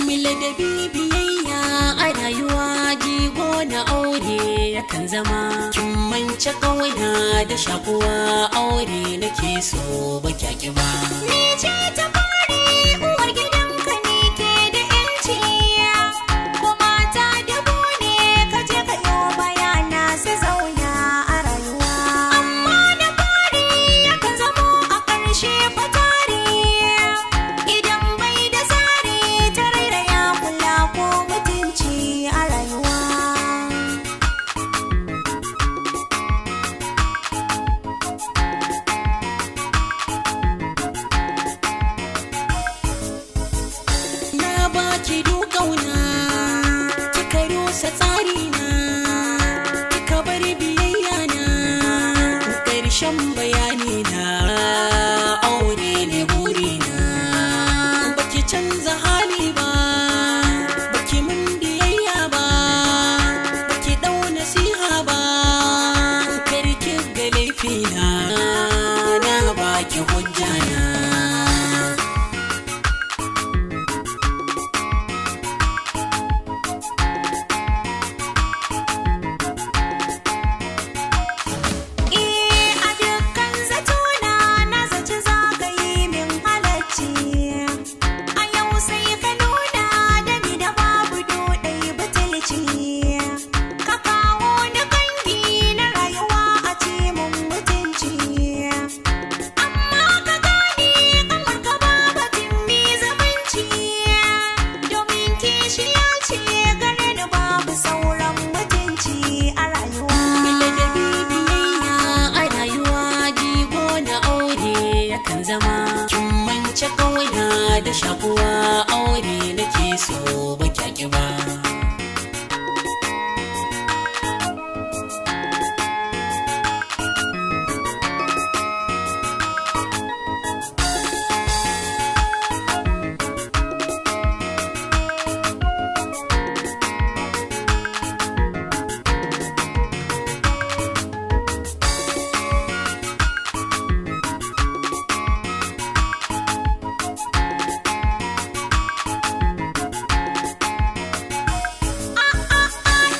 Mila da bibiyayya a rayuwa jigo na aure yakan zama. Kin mance kauna da shakuwa aure nake so ba kyaki ba. Ni ce ta fari uwar gidanka ne ke da yanci, kuma ta dubu ne ka je ka yi bayana su zauna a rayuwa. Amma da fari yakan zamo a ƙarshe fatari, idan bai da tsari ta rairaya kula ko mutunci a rayuwa. Na baki dukauna kika rusa tsarina, kika bar biyayya na ƙarshen bayani na aure ne burina. Baki canza hali ba, baki mun biyayya ba, baki ɗau nasiha ba, karki ga laifina na baki hujjana. A dukkan zatona na zaci za ka yi min halacci, a yau sai ka nuna da ni da babu dodai butulci. Ka kawo ni kangi na rayuwa a ce mun mutunci, amma ka gane kamar ka ba batun mi zumunci, domin kishiya ce gare ni babu sauran mutunci a rayuwa. Mila da bibiyayya a rayuwa jigo na aure yakan zama. Kin mance kauna da shakuwa aure nake so ba kyaki ba.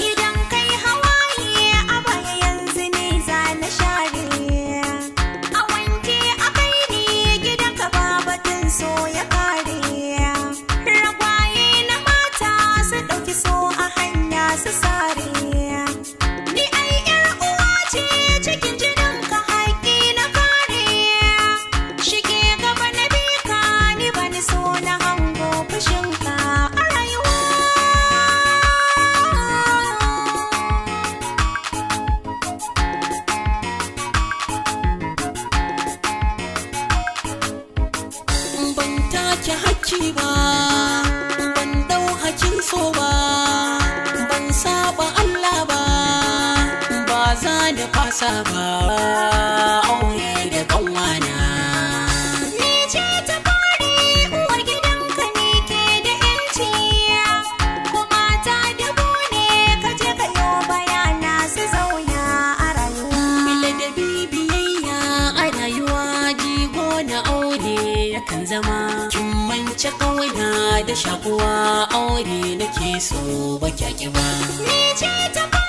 Idan kai hawaye a baya yanzu ne za na share, a wanke a kai ne gidanka ba batun so ya kare. Ragwaye na mata su ɗauki so a hanya su sare, ni ai yar uwa ce cikin jininka haƙƙi na kare. Shige gaba na bika ni bani so na hango fushinka a rayuwa. Ban take hakki ba, ban dau hakin so ba, ban saba Allah ba, ba za da fasa ba aure da kanwana. Ni ce ta fari uwar gidanka ne ke da yanci, kuma ta dubu ne ka je ka yi bayana su zauna a rayuwa. Mila da bibiyayya a rayuwa jigo na aure yakan zama. Kin mance kauna da shakuwa aure nake so ba kyaki ba. Ni ce ta fari